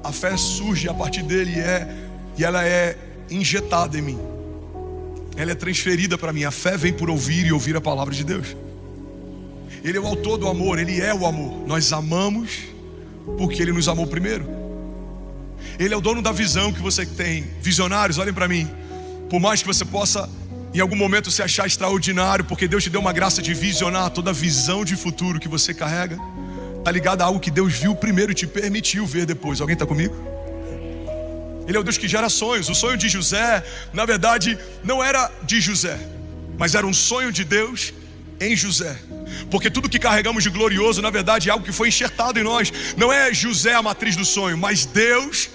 a fé surge a partir dele e ela é injetada em mim. Ela é transferida para mim. A fé vem por ouvir e ouvir a palavra de Deus. Ele é o autor do amor, Ele é o amor. Nós amamos porque Ele nos amou primeiro. Ele é o dono da visão que você tem. Visionários, olhem para mim. Por mais que você possa em algum momento se achar extraordinário, porque Deus te deu uma graça de visionar, toda a visão de futuro que você carrega está ligada a algo que Deus viu primeiro e te permitiu ver depois. Alguém está comigo? Ele é o Deus que gera sonhos. O sonho de José, na verdade, não era de José, mas era um sonho de Deus em José. Porque tudo que carregamos de glorioso, na verdade, é algo que foi enxertado em nós. Não é José a matriz do sonho, mas Deus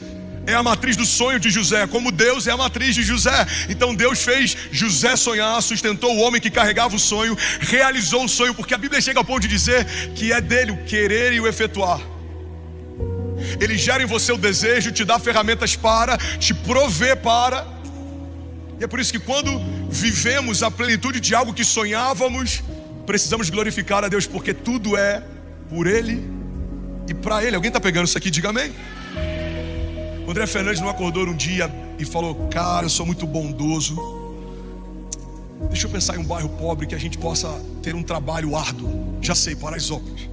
é a matriz do sonho de José, como Deus é a matriz de José. Então Deus fez José sonhar, sustentou o homem que carregava o sonho, realizou o sonho, porque a Bíblia chega ao ponto de dizer que é dele o querer e o efetuar. Ele gera em você o desejo, te dá ferramentas para, te provê para. E é por isso que quando vivemos a plenitude de algo que sonhávamos, precisamos glorificar a Deus, porque tudo é por Ele e para Ele. Alguém está pegando isso aqui? Diga amém. O André Fernandes não acordou um dia e falou: cara, eu sou muito bondoso, deixa eu pensar em um bairro pobre que a gente possa ter um trabalho árduo. Já sei, Paraisópolis.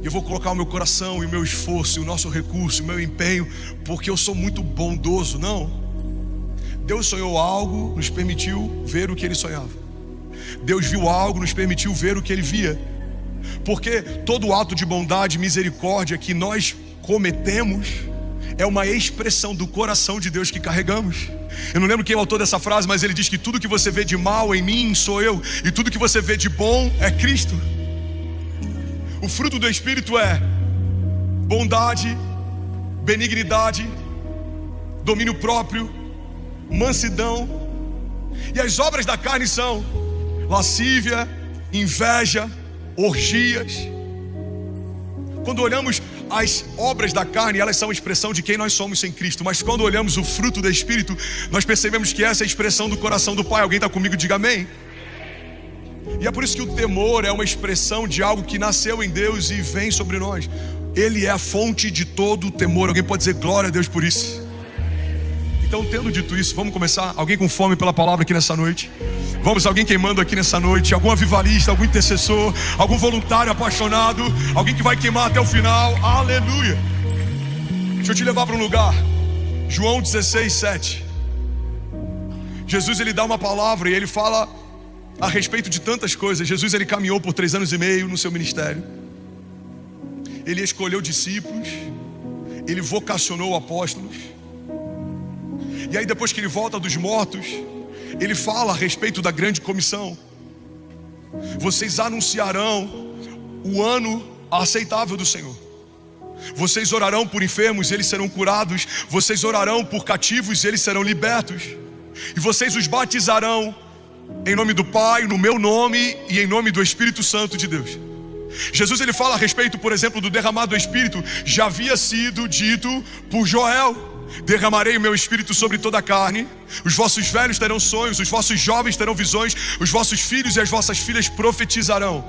Eu vou colocar o meu coração e o meu esforço, e o nosso recurso, o meu empenho, porque eu sou muito bondoso. Não. Deus sonhou algo, nos permitiu ver o que Ele sonhava. Deus viu algo, nos permitiu ver o que Ele via. Porque todo ato de bondade e misericórdia que nós cometemos é uma expressão do coração de Deus que carregamos. Eu não lembro quem é o autor dessa frase, mas ele diz que tudo que você vê de mal em mim sou eu, e tudo que você vê de bom é Cristo. O fruto do Espírito é bondade, benignidade, domínio próprio, mansidão. E as obras da carne são lascívia, inveja, orgias. Quando olhamos as obras da carne, elas são a expressão de quem nós somos sem Cristo. Mas quando olhamos o fruto do Espírito, nós percebemos que essa é a expressão do coração do Pai. Alguém está comigo? Diga amém. E é por isso que o temor é uma expressão de algo que nasceu em Deus e vem sobre nós. Ele é a fonte de todo o temor. Alguém pode dizer glória a Deus por isso? Então, tendo dito isso, vamos começar. Alguém com fome pela palavra aqui nessa noite? Vamos, alguém queimando aqui nessa noite? Algum avivalista, algum intercessor, algum voluntário apaixonado, alguém que vai queimar até o final? Aleluia! Deixa eu te levar para um lugar. João 16, 7. Jesus, ele dá uma palavra e ele fala a respeito de tantas coisas. Jesus, ele caminhou por 3 anos e meio no seu ministério. Ele escolheu discípulos, ele vocacionou apóstolos. E aí depois que ele volta dos mortos, ele fala a respeito da grande comissão. Vocês anunciarão o ano aceitável do Senhor. Vocês orarão por enfermos e eles serão curados. Vocês orarão por cativos e eles serão libertos. E vocês os batizarão em nome do Pai, no meu nome e em nome do Espírito Santo de Deus. Jesus, ele fala a respeito, por exemplo, do derramado do Espírito. Já havia sido dito por Joel: derramarei o meu Espírito sobre toda a carne. Os vossos velhos terão sonhos, os vossos jovens terão visões, os vossos filhos e as vossas filhas profetizarão.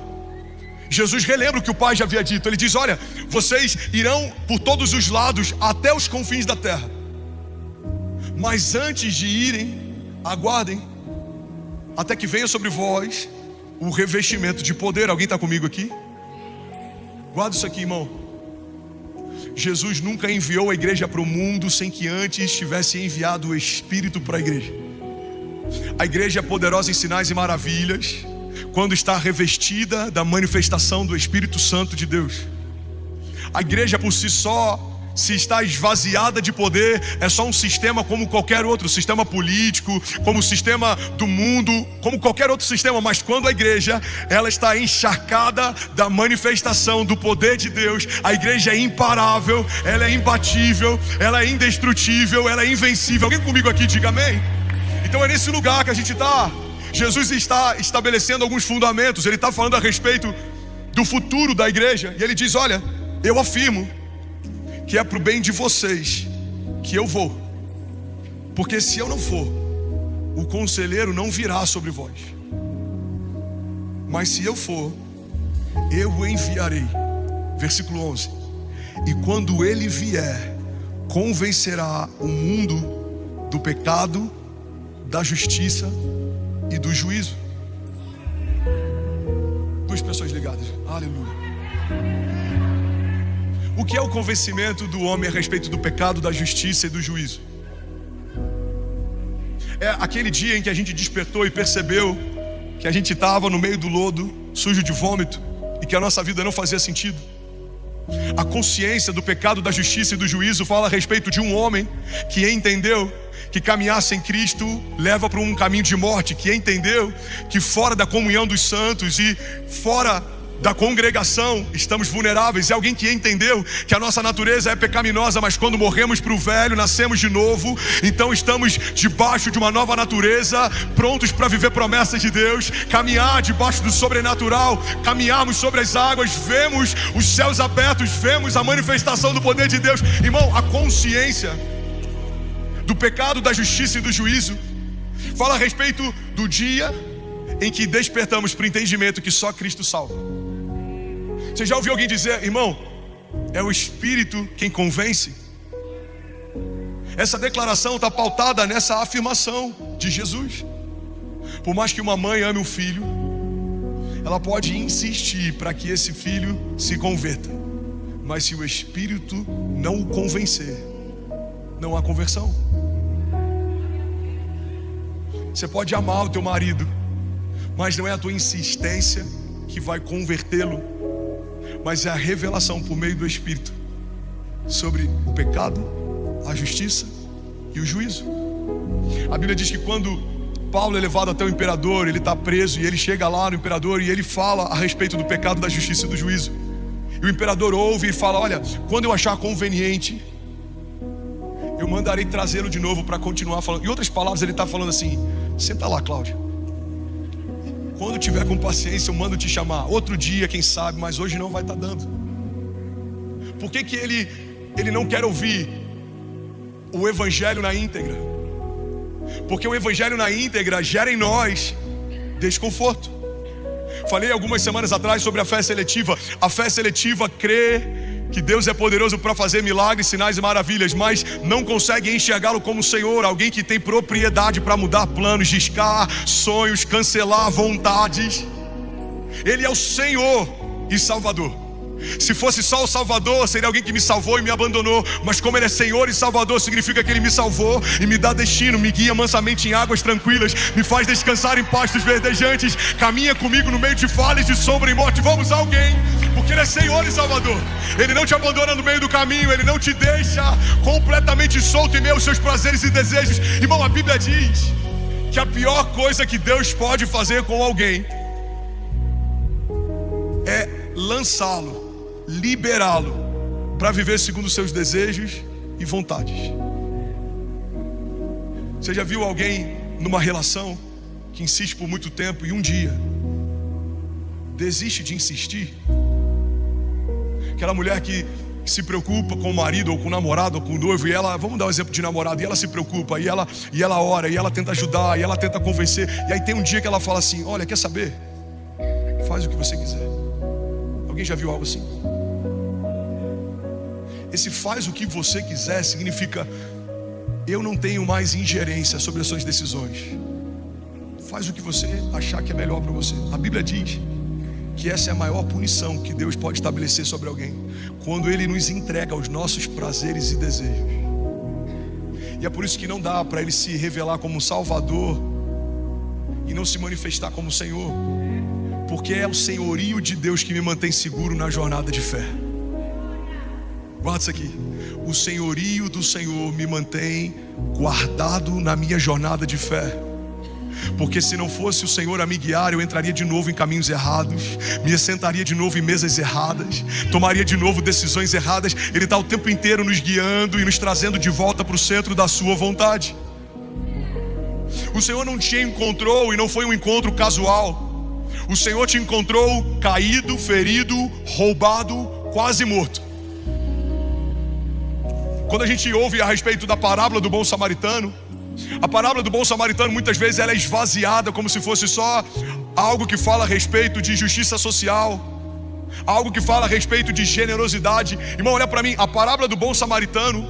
Jesus relembra o que o Pai já havia dito. Ele diz: olha, vocês irão por todos os lados até os confins da terra. Mas antes de irem, aguardem até que venha sobre vós o revestimento de poder. Alguém está comigo aqui? Guarda isso aqui, irmão. Jesus nunca enviou a igreja para o mundo sem que antes tivesse enviado o Espírito para a igreja. A igreja é poderosa em sinais e maravilhas quando está revestida da manifestação do Espírito Santo de Deus. A igreja por si só, se está esvaziada de poder, é só um sistema como qualquer outro, sistema político, como o sistema do mundo, como qualquer outro sistema. Mas quando a igreja, ela está encharcada da manifestação do poder de Deus, a igreja é imparável, ela é imbatível, ela é indestrutível, ela é invencível. Alguém comigo aqui, diga amém. Então é nesse lugar que a gente está. Jesus está estabelecendo alguns fundamentos. Ele está falando a respeito do futuro da igreja. E ele diz: olha, eu afirmo que é para o bem de vocês que eu vou. Porque se eu não for, o conselheiro não virá sobre vós. Mas se eu for, eu o enviarei. Versículo 11. E quando ele vier, convencerá o mundo do pecado, da justiça e do juízo. Duas pessoas ligadas. Aleluia. O que é o convencimento do homem a respeito do pecado, da justiça e do juízo? É aquele dia em que a gente despertou e percebeu que a gente estava no meio do lodo, sujo de vômito, e que a nossa vida não fazia sentido. A consciência do pecado, da justiça e do juízo fala a respeito de um homem que entendeu que caminhar sem Cristo leva para um caminho de morte, que entendeu que fora da comunhão dos santos e fora da congregação estamos vulneráveis. É alguém que entendeu que a nossa natureza é pecaminosa, mas quando morremos para o velho, nascemos de novo. Então estamos debaixo de uma nova natureza, prontos para viver promessas de Deus, caminhar debaixo do sobrenatural, caminharmos sobre as águas, vemos os céus abertos, vemos a manifestação do poder de Deus. Irmão, a consciência do pecado, da justiça e do juízo fala a respeito do dia em que despertamos para o entendimento que só Cristo salva. Você já ouviu alguém dizer, irmão, é o Espírito quem convence? Essa declaração está pautada nessa afirmação de Jesus. Por mais que uma mãe ame o filho, ela pode insistir para que esse filho se converta, mas se o Espírito não o convencer, não há conversão. Você pode amar o teu marido, mas não é a tua insistência que vai convertê-lo, mas é a revelação por meio do Espírito sobre o pecado, a justiça e o juízo. A Bíblia diz que quando Paulo é levado até o imperador, ele está preso e ele chega lá no imperador e ele fala a respeito do pecado, da justiça e do juízo. E o imperador ouve e fala, olha, quando eu achar conveniente, eu mandarei trazê-lo de novo para continuar falando. Em outras palavras, ele está falando assim, senta lá, Cláudio. Quando tiver com paciência, eu mando te chamar. Outro dia, quem sabe, mas hoje não vai estar dando. Por que ele não quer ouvir o evangelho na íntegra? Porque o evangelho na íntegra gera em nós desconforto. Falei algumas semanas atrás sobre a fé seletiva. A fé seletiva crê que Deus é poderoso para fazer milagres, sinais e maravilhas, mas não consegue enxergá-lo como Senhor, alguém que tem propriedade para mudar planos, discar sonhos, cancelar vontades. Ele é o Senhor e Salvador. Se fosse só o Salvador, seria alguém que me salvou e me abandonou. Mas como Ele é Senhor e Salvador, significa que Ele me salvou e me dá destino, me guia mansamente em águas tranquilas, me faz descansar em pastos verdejantes, caminha comigo no meio de vales de sombra e morte. Vamos a alguém, porque Ele é Senhor e Salvador. Ele não te abandona no meio do caminho, Ele não te deixa completamente solto em meio aos seus prazeres e desejos. Irmão, a Bíblia diz que a pior coisa que Deus pode fazer com alguém é lançá-lo, liberá-lo para viver segundo os seus desejos e vontades. Você já viu alguém numa relação que insiste por muito tempo e um dia desiste de insistir? Aquela mulher que se preocupa com o marido ou com o namorado ou com o noivo, e ela, vamos dar um exemplo de namorado, e ela se preocupa, e ela ora, e ela tenta ajudar, e ela tenta convencer, e aí tem um dia que ela fala assim, olha, quer saber? Faz o que você quiser. Alguém já viu algo assim? Esse faz o que você quiser significa eu não tenho mais ingerência sobre as suas decisões. Faz o que você achar que é melhor para você. A Bíblia diz que essa é a maior punição que Deus pode estabelecer sobre alguém, quando Ele nos entrega aos nossos prazeres e desejos. E é por isso que não dá para Ele se revelar como Salvador e não se manifestar como Senhor, porque é o senhorio de Deus que me mantém seguro na jornada de fé. Guarda isso aqui. O senhorio do Senhor me mantém guardado na minha jornada de fé. Porque se não fosse o Senhor a me guiar, eu entraria de novo em caminhos errados, me sentaria de novo em mesas erradas, tomaria de novo decisões erradas. Ele está o tempo inteiro nos guiando e nos trazendo de volta para o centro da sua vontade. O Senhor não te encontrou e não foi um encontro casual. O Senhor te encontrou caído, ferido, roubado, quase morto. Quando a gente ouve a respeito da parábola do bom samaritano, a parábola do bom samaritano muitas vezes ela é esvaziada como se fosse só algo que fala a respeito de justiça social, algo que fala a respeito de generosidade. Irmão, olha para mim, a parábola do bom samaritano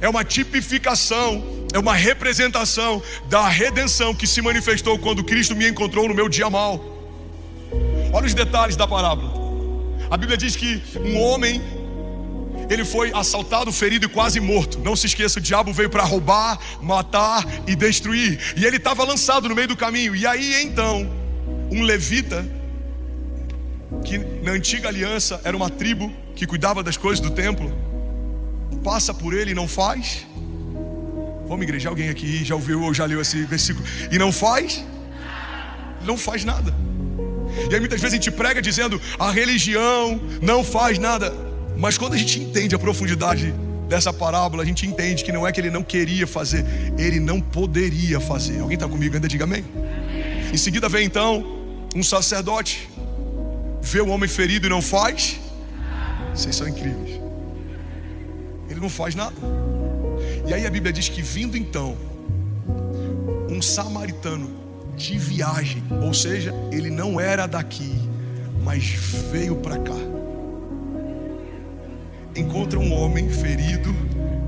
é uma tipificação, é uma representação da redenção que se manifestou quando Cristo me encontrou no meu dia mau. Olha os detalhes da parábola. A Bíblia diz que um homem, ele foi assaltado, ferido e quase morto. Não se esqueça, o diabo veio para roubar, matar e destruir. E ele estava lançado no meio do caminho. E aí então, um levita, que na antiga aliança era uma tribo que cuidava das coisas do templo, passa por ele e não faz. Vamos, igreja, alguém aqui já ouviu ou já leu esse versículo? E não faz? Não faz nada. E aí muitas vezes a gente prega dizendo, a religião não faz nada. Mas quando a gente entende a profundidade dessa parábola, a gente entende que não é que ele não queria fazer, ele não poderia fazer. Alguém está comigo ainda? Diga amém. Em seguida vem então um sacerdote, vê o homem ferido e não faz. Vocês são incríveis. Ele não faz nada. E aí a Bíblia diz que vindo então um samaritano de viagem, ou seja, ele não era daqui, mas veio para cá, encontra um homem ferido,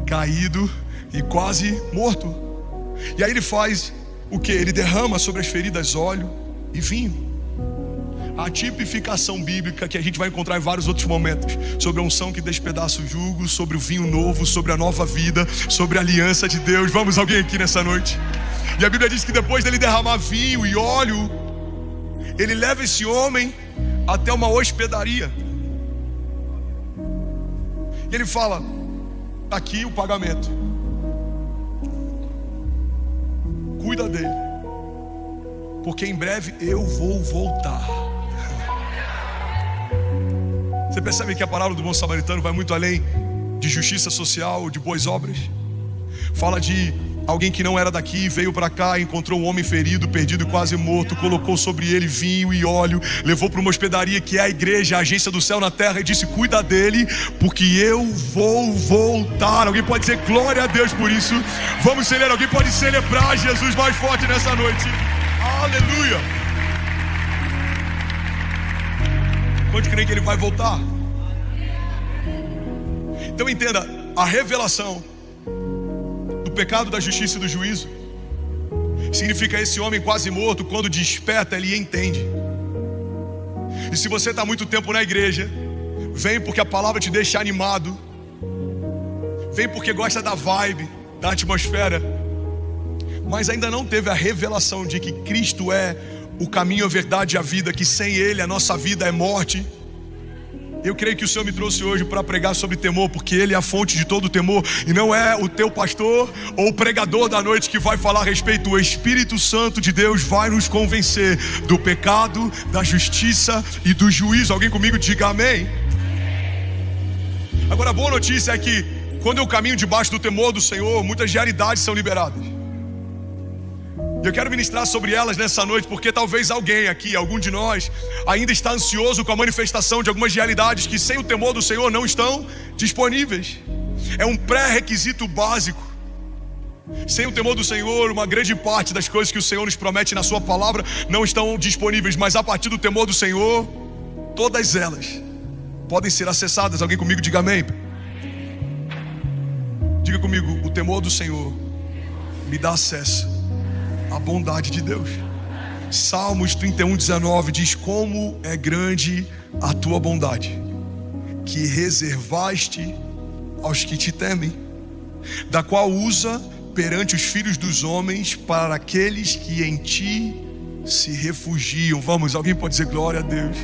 caído e quase morto. E aí ele faz o que? Ele derrama sobre as feridas óleo e vinho. A tipificação bíblica que a gente vai encontrar em vários outros momentos, sobre a unção que despedaça o jugo, sobre o vinho novo, sobre a nova vida, sobre a aliança de Deus. Vamos, alguém aqui nessa noite? E a Bíblia diz que depois dele derramar vinho e óleo, ele leva esse homem até uma hospedaria. E ele fala, tá aqui o pagamento, cuida dele, porque em breve eu vou voltar. Você percebe que a parábola do bom samaritano vai muito além de justiça social, de boas obras. Fala de alguém que não era daqui, veio para cá, encontrou um homem ferido, perdido e quase morto, colocou sobre ele vinho e óleo, levou para uma hospedaria que é a igreja, a agência do céu na terra, e disse, cuida dele, porque eu vou voltar. Alguém pode dizer glória a Deus por isso? Vamos celebrar, alguém pode celebrar Jesus mais forte nessa noite? Aleluia! Quantos creem que ele vai voltar? Então entenda, a revelação do pecado, da justiça e do juízo significa esse homem quase morto, quando desperta, ele entende. E se você está muito tempo na igreja, vem porque a palavra te deixa animado, vem porque gosta da vibe, da atmosfera, mas ainda não teve a revelação de que Cristo é o caminho, a verdade e a vida, que sem Ele a nossa vida é morte. Eu creio que o Senhor me trouxe hoje para pregar sobre temor, porque Ele é a fonte de todo temor, e não é o teu pastor ou o pregador da noite que vai falar a respeito. O Espírito Santo de Deus vai nos convencer do pecado, da justiça e do juízo. Alguém comigo diga amém? Agora a boa notícia é que quando eu caminho debaixo do temor do Senhor, muitas realidades são liberadas. E eu quero ministrar sobre elas nessa noite, porque talvez alguém aqui, algum de nós, ainda está ansioso com a manifestação de algumas realidades que sem o temor do Senhor não estão disponíveis. É um pré-requisito básico. Sem o temor do Senhor, uma grande parte das coisas que o Senhor nos promete na sua palavra não estão disponíveis, mas a partir do temor do Senhor, todas elas podem ser acessadas. Alguém comigo diga amém? Diga comigo, o temor do Senhor me dá acesso a bondade de Deus. Salmos 31:19 diz, como é grande a tua bondade, que reservaste aos que te temem, da qual usa perante os filhos dos homens, para aqueles que em ti se refugiam. Vamos, alguém pode dizer glória a Deus?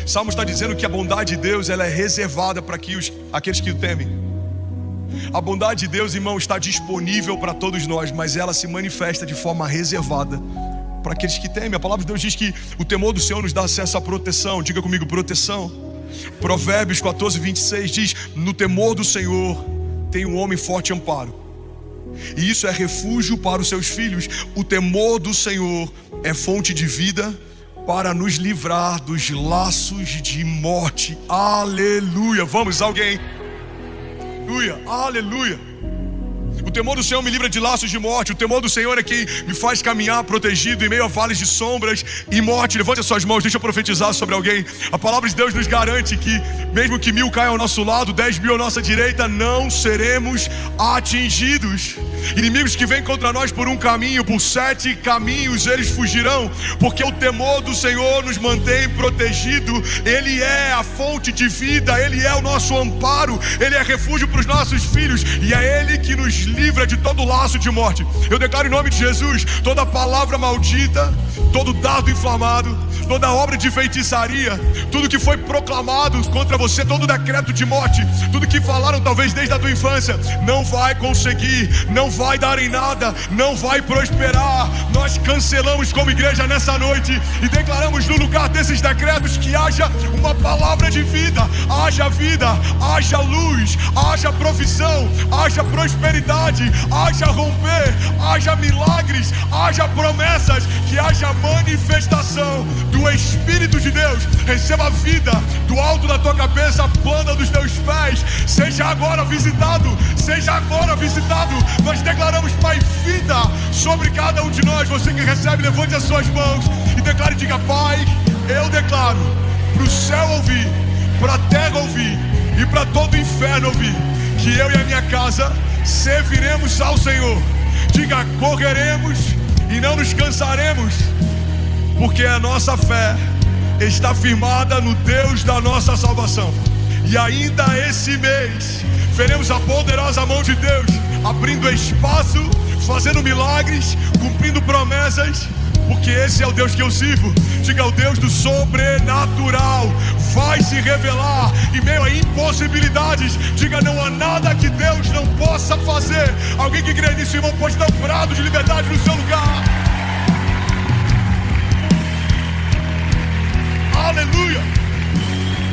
Salmos está dizendo que a bondade de Deus, ela é reservada para aqueles que o temem. A bondade de Deus, irmão, está disponível para todos nós, mas ela se manifesta de forma reservada para aqueles que temem. A palavra de Deus diz que o temor do Senhor nos dá acesso à proteção. Diga comigo, proteção. Provérbios 14:26 diz, no temor do Senhor tem um homem forte amparo, e isso é refúgio para os seus filhos. O temor do Senhor é fonte de vida para nos livrar dos laços de morte. Aleluia. Vamos, alguém? Aleluia, aleluia. O temor do Senhor me livra de laços de morte. O temor do Senhor é quem me faz caminhar protegido em meio a vales de sombras e morte. Levante as suas mãos, deixa eu profetizar sobre alguém. A palavra de Deus nos garante que mesmo que 1000 caiam ao nosso lado, 10.000 à nossa direita, não seremos atingidos. Inimigos que vêm contra nós por um caminho, por 7 caminhos eles fugirão, porque o temor do Senhor nos mantém protegido. Ele é a fonte de vida, Ele é o nosso amparo, Ele é refúgio para os nossos filhos, e é Ele que nos livra de todo laço de morte. Eu declaro em nome de Jesus, toda palavra maldita, todo dardo inflamado, toda obra de feitiçaria, tudo que foi proclamado contra você, todo decreto de morte, tudo que falaram talvez desde a tua infância, não vai conseguir, não vai dar em nada, não vai prosperar. Nós cancelamos como igreja nessa noite e declaramos no lugar desses decretos que haja uma palavra de vida, haja luz, haja provisão, haja prosperidade, haja romper, haja milagres, haja promessas, que haja manifestação do Espírito de Deus. Receba vida do alto da tua cabeça, a planta dos teus pés, seja agora visitado, seja agora visitado. Nós declaramos, Pai, vida sobre cada um de nós. Você que recebe, levante as suas mãos e declare, diga: Pai, eu declaro para o céu ouvir, para a terra ouvir e para todo o inferno ouvir, que eu e a minha casa serviremos ao Senhor. Diga: correremos e não nos cansaremos, porque a nossa fé está firmada no Deus da nossa salvação. E ainda esse mês veremos a poderosa mão de Deus abrindo espaço, fazendo milagres, cumprindo promessas, porque esse é o Deus que eu sirvo. Diga: o Deus do sobrenatural vai se revelar em meio a impossibilidades. Diga: não há nada que Deus não possa fazer. Alguém que crê nisso, irmão, pode dar um brado de liberdade no seu lugar. Aleluia,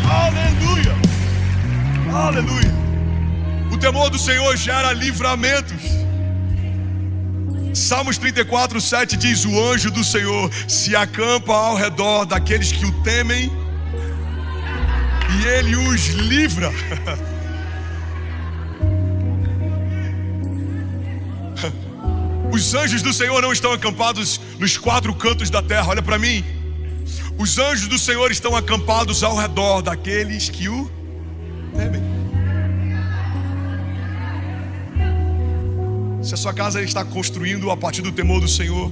aleluia, aleluia. O temor do Senhor gera livramentos. Salmos 34:7 diz: o anjo do Senhor se acampa ao redor daqueles que o temem e Ele os livra. Os anjos do Senhor não estão acampados nos 4 cantos da terra. Olha para mim. Os anjos do Senhor estão acampados ao redor daqueles que o temem. Se a sua casa está construindo a partir do temor do Senhor,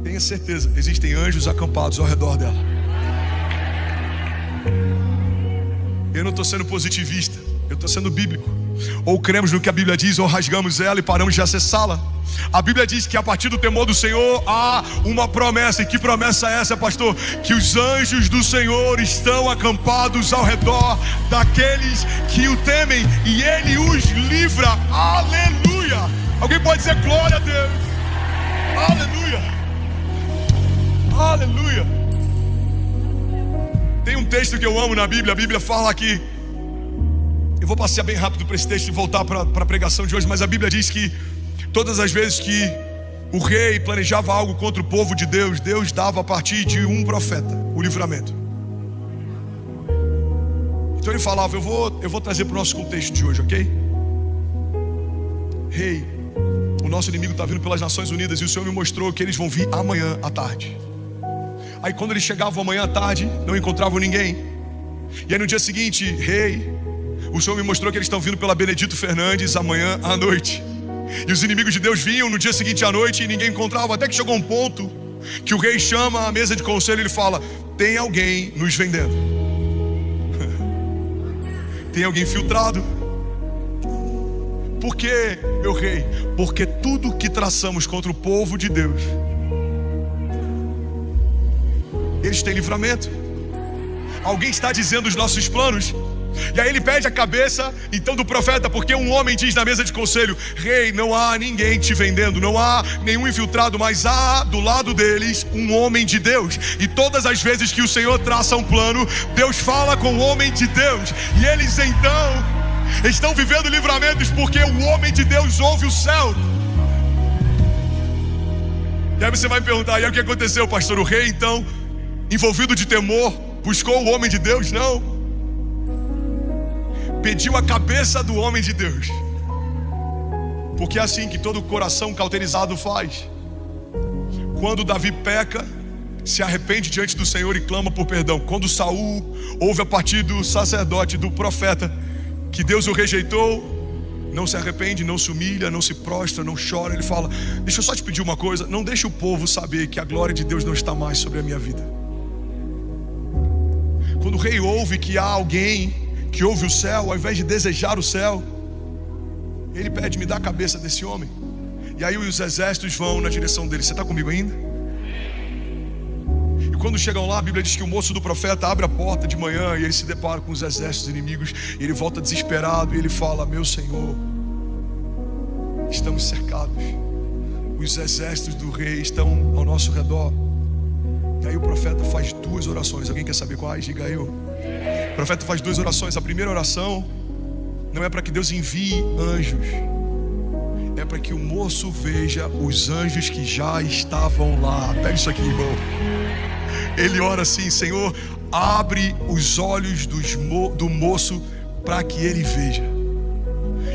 tenha certeza, existem anjos acampados ao redor dela. Eu não estou sendo positivista, eu estou sendo bíblico. Ou cremos no que a Bíblia diz, ou rasgamos ela e paramos de acessá-la. A Bíblia diz que a partir do temor do Senhor há uma promessa. E que promessa é essa, pastor? Que os anjos do Senhor estão acampados ao redor daqueles que o temem e Ele os livra. Aleluia! Alguém pode dizer glória a Deus? Aleluia! Aleluia! Tem um texto que eu amo na Bíblia. A Bíblia fala que, eu vou passear bem rápido para esse texto e voltar para a pregação de hoje, mas a Bíblia diz que todas as vezes que o rei planejava algo contra o povo de Deus, Deus dava a partir de um profeta o livramento. Então ele falava: eu vou trazer para o nosso contexto de hoje, ok? Rei, o nosso inimigo está vindo pelas Nações Unidas e o Senhor me mostrou que eles vão vir amanhã à tarde. Aí quando eles chegavam amanhã à tarde, não encontravam ninguém. E aí no dia seguinte: rei, o Senhor me mostrou que eles estão vindo pela Benedito Fernandes amanhã à noite. E os inimigos de Deus vinham no dia seguinte à noite e ninguém encontrava. Até que chegou um ponto que o rei chama a mesa de conselho e ele fala: tem alguém nos vendendo. Tem alguém infiltrado. Por quê, meu rei? Porque tudo que traçamos contra o povo de Deus, eles têm livramento. Alguém está dizendo os nossos planos. E aí ele pede a cabeça então do profeta, porque um homem diz na mesa de conselho: rei, não há ninguém te vendendo, não há nenhum infiltrado, mas há do lado deles um homem de Deus. E todas as vezes que o Senhor traça um plano, Deus fala com o homem de Deus, e eles então estão vivendo livramentos, porque o homem de Deus ouve o céu. E aí você vai me perguntar: e aí o que aconteceu, pastor? O rei então, envolvido de temor, buscou o homem de Deus? Não. Pediu a cabeça do homem de Deus. Porque é assim que todo coração cauterizado faz. Quando Davi peca, se arrepende diante do Senhor e clama por perdão. Quando Saul ouve a partir do sacerdote, do profeta, que Deus o rejeitou, não se arrepende, não se humilha, não se prostra, não chora. Ele fala: deixa eu só te pedir uma coisa, não deixe o povo saber que a glória de Deus não está mais sobre a minha vida. Quando o rei ouve que há alguém que ouve o céu, ao invés de desejar o céu, ele pede: me dá a cabeça desse homem. E aí os exércitos vão na direção dele. Você está comigo ainda? E quando chegam lá, a Bíblia diz que o moço do profeta abre a porta de manhã e ele se depara com os exércitos inimigos. E ele volta desesperado e ele fala: meu Senhor, estamos cercados, os exércitos do rei estão ao nosso redor. E aí o profeta faz duas orações. Alguém quer saber quais? Diga eu. O profeta faz duas orações. A primeira oração não é para que Deus envie anjos, é para que o moço veja os anjos que já estavam lá. Pega isso aqui, irmão. Ele ora assim: Senhor, abre os olhos do moço para que ele veja.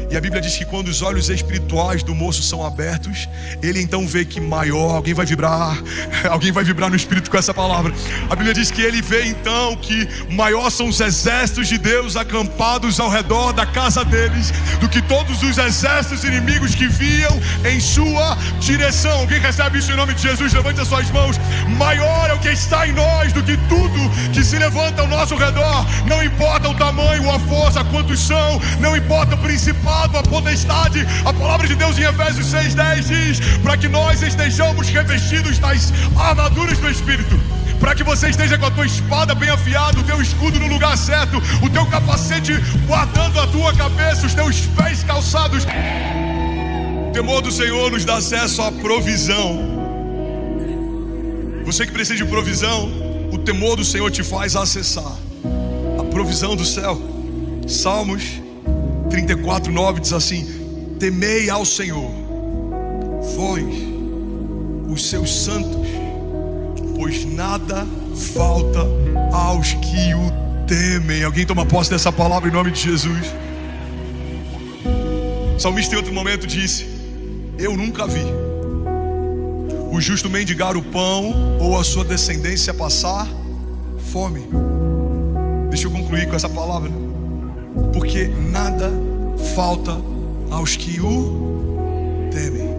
E a Bíblia diz que quando os olhos espirituais do moço são abertos, ele então vê que maior, alguém vai vibrar no espírito com essa palavra. A Bíblia diz que ele vê então que maior são os exércitos de Deus acampados ao redor da casa deles, do que todos os exércitos inimigos que viam em sua direção. Alguém recebe isso em nome de Jesus? Levante as suas mãos. Maior é o que está em nós do que tudo que se levanta ao nosso redor. Não importa o tamanho, a força, quantos são, não importa o principado, a potestade. A palavra de Deus em Efésios 6:10 diz: para que nós estejamos revestidos das armaduras do Espírito, para que você esteja com a tua espada bem afiada, o teu escudo no lugar certo, o teu capacete guardando a tua cabeça, os teus pés calçados. O temor do Senhor nos dá acesso à provisão. Você que precisa de provisão, o temor do Senhor te faz acessar a provisão do céu. Salmos 34:9 diz assim: temei ao Senhor, vós, os seus santos, pois nada falta aos que o temem. Alguém toma posse dessa palavra em nome de Jesus. O salmista em outro momento disse: eu nunca vi o justo mendigar o pão, ou a sua descendência passar fome. Deixa eu concluir com essa palavra. Porque nada falta aos que o temem.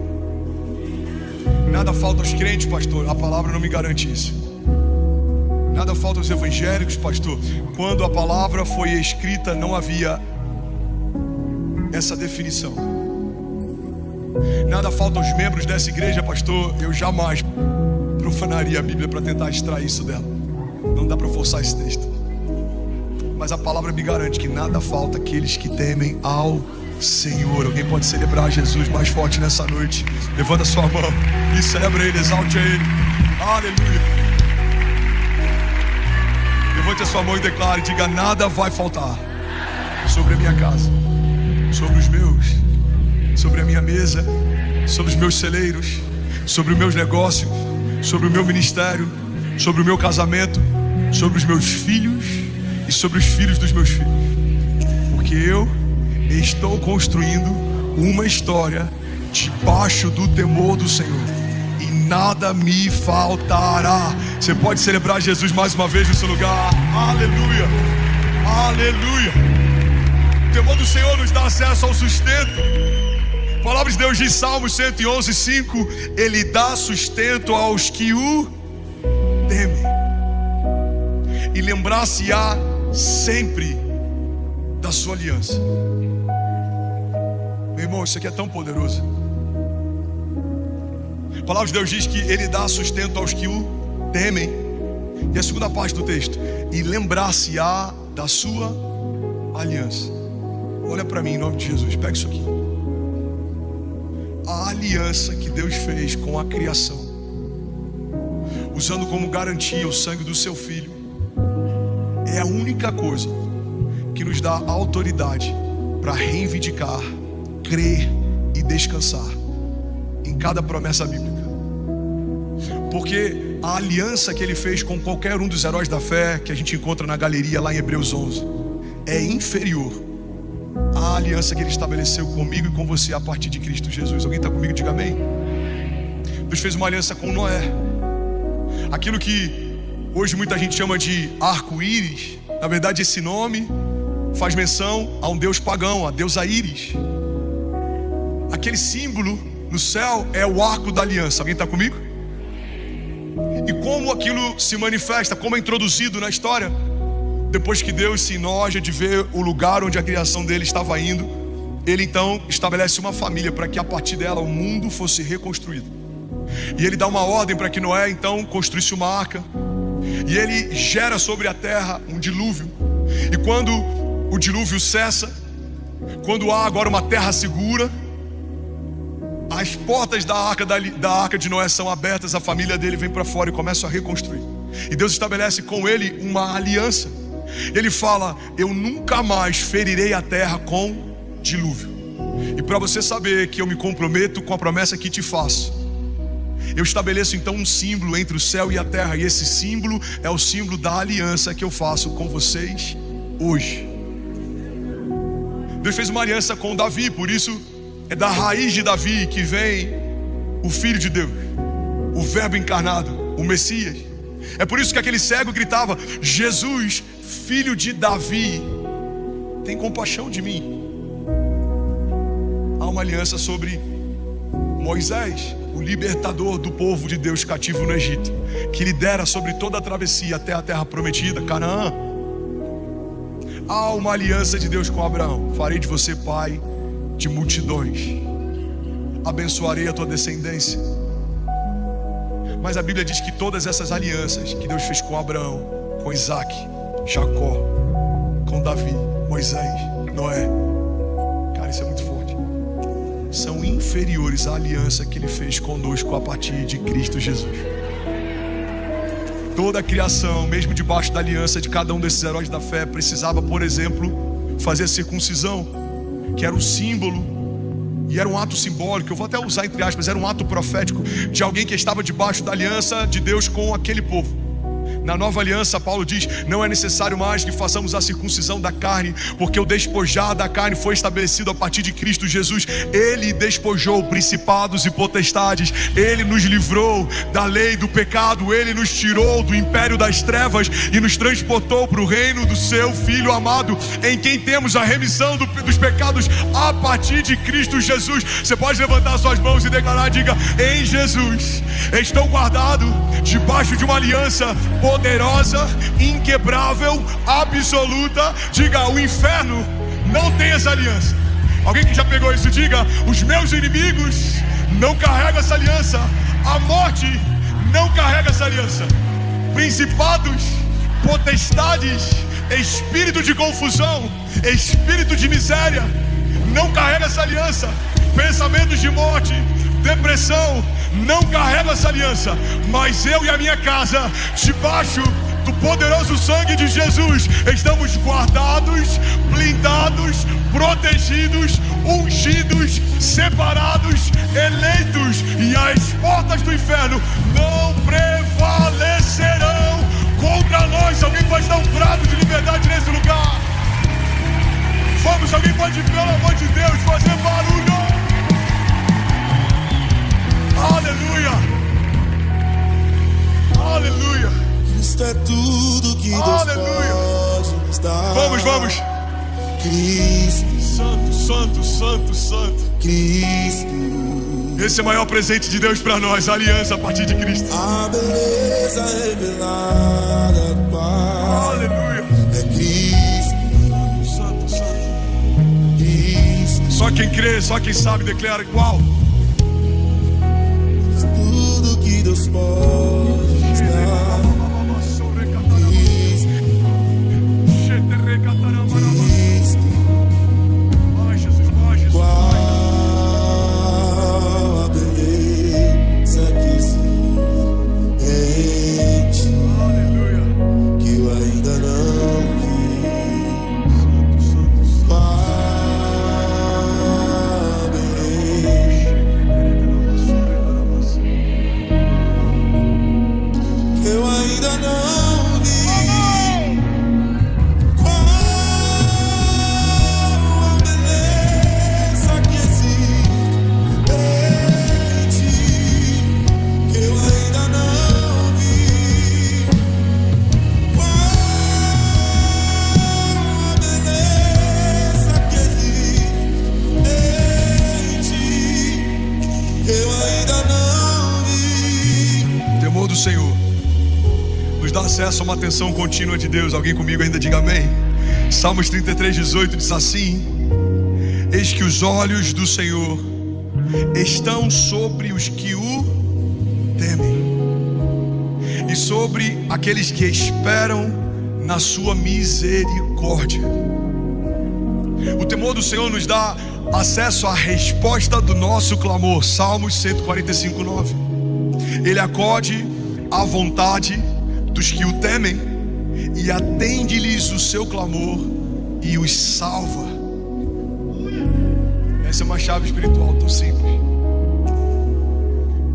Nada falta aos crentes, pastor. A palavra não me garante isso. Nada falta aos evangélicos, pastor. Quando a palavra foi escrita, não havia essa definição. Nada falta aos membros dessa igreja, pastor. Eu jamais profanaria a Bíblia para tentar extrair isso dela. Não dá para forçar esse texto. Mas a palavra me garante que nada falta àqueles que temem ao Senhor. Alguém pode celebrar Jesus mais forte nessa noite? Levanta a sua mão e celebra Ele, exalte a Ele. Aleluia. Levante a sua mão e declare: diga: nada vai faltar sobre a minha casa, sobre os meus, sobre a minha mesa, sobre os meus celeiros, sobre os meus negócios, sobre o meu ministério, sobre o meu casamento, sobre os meus filhos e sobre os filhos dos meus filhos. Porque eu estou construindo uma história debaixo do temor do Senhor, e nada me faltará. Você pode celebrar Jesus mais uma vez nesse lugar. Aleluia, aleluia. O temor do Senhor nos dá acesso ao sustento. A palavra de Deus diz, Salmos 111:5: Ele dá sustento aos que o temem, e lembrar-se-á sempre da sua aliança. Meu irmão, isso aqui é tão poderoso. A palavra de Deus diz que Ele dá sustento aos que o temem. E a segunda parte do texto: e lembrar-se-á da sua aliança. Olha para mim em nome de Jesus, pega isso aqui. A aliança que Deus fez com a criação, usando como garantia o sangue do seu Filho, é a única coisa que nos dá autoridade para reivindicar, crer e descansar em cada promessa bíblica. Porque a aliança que Ele fez com qualquer um dos heróis da fé que a gente encontra na galeria lá em Hebreus 11 é inferior à a aliança que Ele estabeleceu comigo e com você a partir de Cristo Jesus. Alguém está comigo? Diga amém. Deus fez uma aliança com Noé. Aquilo que hoje muita gente chama de arco-íris, na verdade esse nome faz menção a um deus pagão, a deusa Íris. Aquele símbolo no céu é o arco da aliança. Alguém está comigo? E como aquilo se manifesta, como é introduzido na história? Depois que Deus se enoja de ver o lugar onde a criação dele estava indo, Ele então estabelece uma família para que a partir dela o mundo fosse reconstruído. E Ele dá uma ordem para que Noé então construísse uma arca. E Ele gera sobre a terra um dilúvio. E quando o dilúvio cessa, quando há agora uma terra segura, as portas da arca de Noé são abertas, a família dele vem para fora e começa a reconstruir. E Deus estabelece com ele uma aliança. Ele fala: eu nunca mais ferirei a terra com dilúvio. E para você saber que eu me comprometo com a promessa que te faço, eu estabeleço então um símbolo entre o céu e a terra. E esse símbolo é o símbolo da aliança que eu faço com vocês hoje. Deus fez uma aliança com Davi, por isso é da raiz de Davi que vem o Filho de Deus, o Verbo encarnado, o Messias. É por isso que aquele cego gritava: Jesus, filho de Davi, tem compaixão de mim. Há uma aliança sobre Moisés, o libertador do povo de Deus cativo no Egito, que lidera sobre toda a travessia até a terra prometida, Canaã. Há uma aliança de Deus com Abraão: farei de você pai de multidões, abençoarei a tua descendência. Mas a Bíblia diz que todas essas alianças que Deus fez com Abraão, com Isaac, Jacó, com Davi, Moisés, Noé, cara, isso é muito forte, são inferiores à aliança que Ele fez conosco a partir de Cristo Jesus. Toda a criação, mesmo debaixo da aliança de cada um desses heróis da fé, precisava, por exemplo, fazer a circuncisão, que era um símbolo e era um ato simbólico. Eu vou até usar entre aspas, era um ato profético de alguém que estava debaixo da aliança de Deus com aquele povo. Na nova aliança, Paulo diz: não é necessário mais que façamos a circuncisão da carne, porque o despojar da carne foi estabelecido a partir de Cristo Jesus. Ele despojou principados e potestades, Ele nos livrou da lei do pecado, Ele nos tirou do império das trevas e nos transportou para o reino do seu Filho amado, em quem temos a remissão dos pecados a partir de Cristo Jesus. Você pode levantar suas mãos e declarar: diga: em Jesus estou guardado debaixo de uma aliança poderosa, inquebrável, absoluta. Diga: o inferno não tem essa aliança. Alguém que já pegou isso, diga: os meus inimigos não carregam essa aliança. A morte não carrega essa aliança. Principados, potestades, espírito de confusão, espírito de miséria, não carrega essa aliança. Pensamentos de morte, depressão, não carrega essa aliança. Mas eu e a minha casa, debaixo do poderoso sangue de Jesus, estamos guardados, blindados, protegidos, ungidos, separados, eleitos, e as portas do inferno não prevalecerão contra nós. Alguém pode dar um brado de liberdade nesse lugar? Vamos, alguém pode, pelo amor de Deus, fazer barulho? Aleluia, aleluia. Cristo é tudo que Deus pode nos dar. Vamos. Cristo, Santo. Cristo. Esse é o maior presente de Deus para nós, a aliança a partir de Cristo. A beleza revelada do Pai. Aleluia. É Cristo. Santo. Cristo. Só quem crê, só quem sabe declara qual. Tudo que Deus pode nos dar. Eu Senhor nos dá acesso a uma atenção contínua de Deus. Alguém comigo ainda diga amém. Salmos 33:18 diz assim: eis que os olhos do Senhor estão sobre os que o temem e sobre aqueles que esperam na sua misericórdia. O temor do Senhor nos dá acesso à resposta do nosso clamor. Salmos 145:9. Ele acode à vontade dos que o temem e atende-lhes o seu clamor e os salva. Essa é uma chave espiritual tão simples.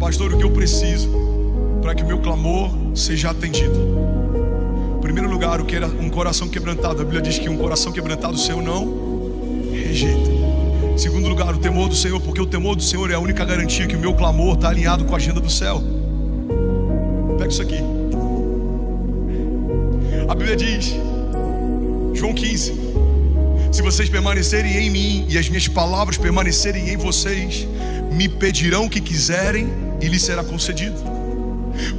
Pastor, o que eu preciso para que o meu clamor seja atendido? Em primeiro lugar, o que era um coração quebrantado. A Bíblia diz que um coração quebrantado o Senhor não rejeita. Em segundo lugar, o temor do Senhor, porque o temor do Senhor é a única garantia que o meu clamor está alinhado com a agenda do céu. Pega isso aqui. A Bíblia diz, João 15: se vocês permanecerem em mim e as minhas palavras permanecerem em vocês, me pedirão o que quiserem e lhes será concedido.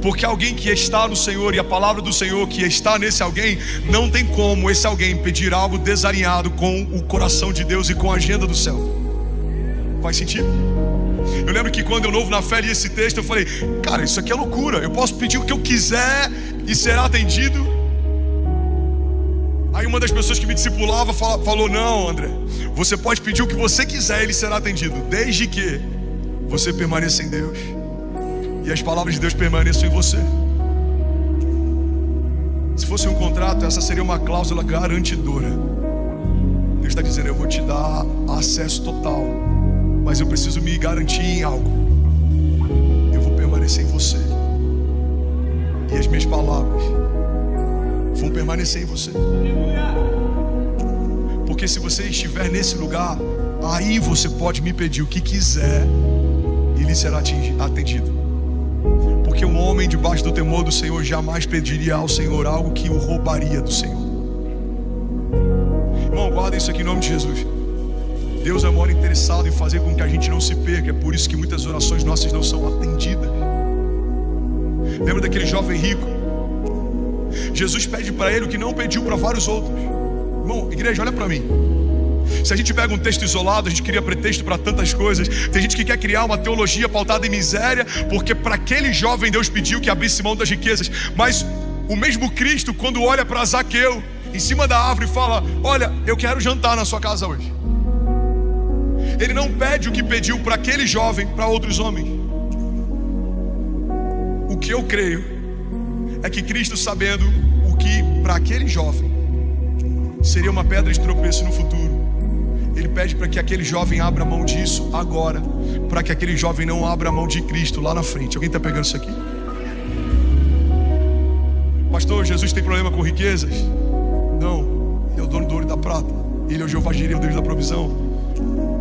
Porque alguém que está no Senhor e a palavra do Senhor que está nesse alguém, não tem como esse alguém pedir algo desalinhado com o coração de Deus e com a agenda do céu. Faz sentido? Eu lembro que quando eu novo na fé li esse texto, eu falei, cara, isso aqui é loucura. Eu posso pedir o que eu quiser e será atendido? Aí uma das pessoas que me discipulava falou, não, André, você pode pedir o que você quiser e ele será atendido, desde que você permaneça em Deus e as palavras de Deus permaneçam em você. Se fosse um contrato, essa seria uma cláusula garantidora. Deus está dizendo, eu vou te dar acesso total, mas eu preciso me garantir em algo. Eu vou permanecer em você e as minhas palavras vão permanecer em você. Porque se você estiver nesse lugar, aí você pode me pedir o que quiser e lhe será atendido. Porque um homem debaixo do temor do Senhor jamais pediria ao Senhor algo que o roubaria do Senhor. Irmão, guarda isso aqui em nome de Jesus. Deus é maior interessado em fazer com que a gente não se perca. É por isso que muitas orações nossas não são atendidas. Lembra daquele jovem rico? Jesus pede para ele o que não pediu para vários outros. Irmão, igreja, olha para mim. Se a gente pega um texto isolado, a gente cria pretexto para tantas coisas. Tem gente que quer criar uma teologia pautada em miséria, porque para aquele jovem Deus pediu que abrisse mão das riquezas. Mas o mesmo Cristo, quando olha para Zaqueu em cima da árvore, fala, olha, eu quero jantar na sua casa hoje. Ele não pede o que pediu para aquele jovem, para outros homens. O que eu creio é que Cristo, sabendo o que para aquele jovem seria uma pedra de tropeço no futuro, Ele pede para que aquele jovem abra mão disso agora, para que aquele jovem não abra mão de Cristo lá na frente. Alguém está pegando isso aqui? Pastor, Jesus tem problema com riquezas? Não, Ele é o dono do ouro e da prata. Ele é o Jeová Jireh, o Deus da provisão.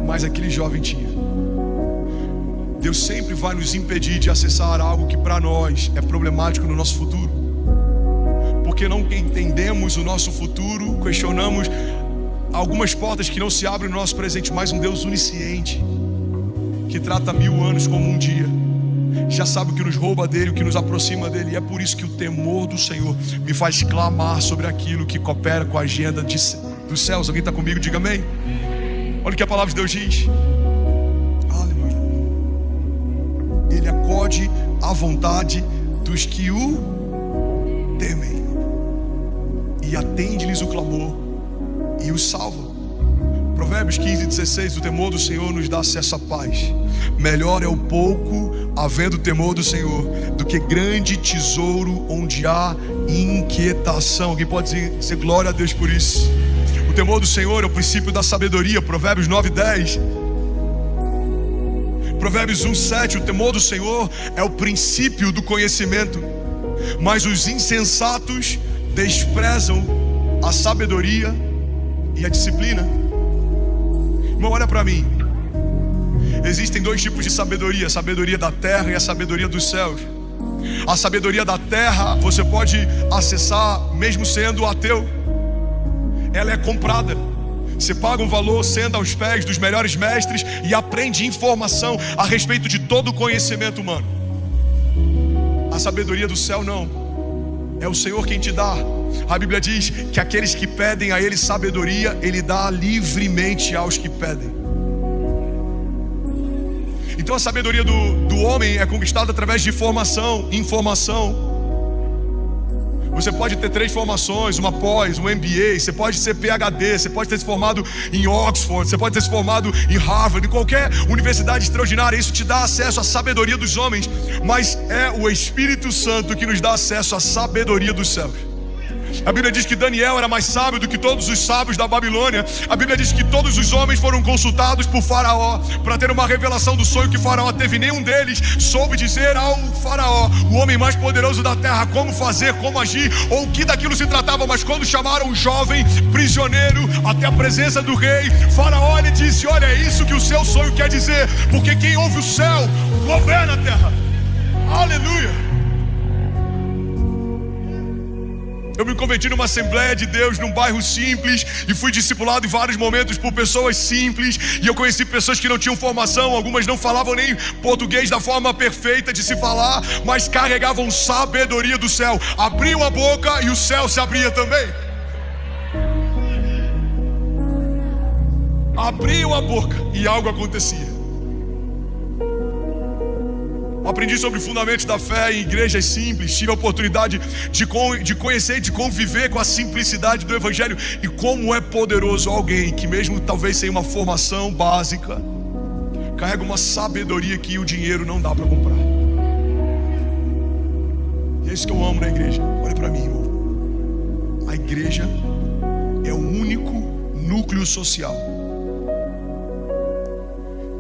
Mas aquele jovem tinha. Deus sempre vai nos impedir de acessar algo que para nós é problemático no nosso futuro, porque não entendemos o nosso futuro, questionamos algumas portas que não se abrem no nosso presente. Mas um Deus onisciente, que trata 1000 anos como um dia, já sabe o que nos rouba dele, o que nos aproxima dele. E é por isso que o temor do Senhor me faz clamar sobre aquilo que coopera com a agenda dos céus. Alguém está comigo? Diga amém. Olha o que a palavra de Deus diz. Aleluia. Ele acode à vontade dos que o temem e atende-lhes o clamor e os salva. Provérbios 15:16. O temor do Senhor nos dá acesso à paz. Melhor é o pouco havendo temor do Senhor do que grande tesouro onde há inquietação. Alguém pode dizer glória a Deus por isso? O temor do Senhor é o princípio da sabedoria. Provérbios 9:10. Provérbios 1:7. O temor do Senhor é o princípio do conhecimento, mas os insensatos desprezam a sabedoria e a disciplina. Irmão, olha para mim. Existem 2 tipos de sabedoria: a sabedoria da terra e a sabedoria dos céus. A sabedoria da terra você pode acessar mesmo sendo ateu. Ela é comprada. Você paga um valor, senta aos pés dos melhores mestres e aprende informação a respeito de todo o conhecimento humano. A sabedoria do céu não. É o Senhor quem te dá. A Bíblia diz que aqueles que pedem a Ele sabedoria, Ele dá livremente aos que pedem. Então a sabedoria do homem é conquistada através de informação. Você pode ter 3 formações, uma pós, um MBA, você pode ser PhD, você pode ter se formado em Oxford, você pode ter se formado em Harvard, em qualquer universidade extraordinária. Isso te dá acesso à sabedoria dos homens, mas é o Espírito Santo que nos dá acesso à sabedoria dos céus. A Bíblia diz que Daniel era mais sábio do que todos os sábios da Babilônia. A Bíblia diz que todos os homens foram consultados por Faraó para ter uma revelação do sonho que Faraó teve. Nenhum deles soube dizer ao Faraó, o homem mais poderoso da terra, como fazer, como agir, ou o que daquilo se tratava. Mas quando chamaram o jovem prisioneiro até a presença do rei, Faraó lhe disse: olha, é isso que o seu sonho quer dizer, porque quem ouve o céu governa a terra. Aleluia. Eu me converti numa Assembleia de Deus, num bairro simples, e fui discipulado em vários momentos por pessoas simples, e eu conheci pessoas que não tinham formação, algumas não falavam nem português da forma perfeita de se falar, mas carregavam sabedoria do céu. Abriam a boca e o céu se abria também. Abriam a boca e algo acontecia. Aprendi sobre fundamentos da fé em igrejas simples. Tive a oportunidade de conhecer e de conviver com a simplicidade do Evangelho. E como é poderoso alguém que mesmo talvez sem uma formação básica, carrega uma sabedoria que o dinheiro não dá para comprar. E é isso que eu amo na igreja. Olha para mim, irmão. A igreja é o único núcleo social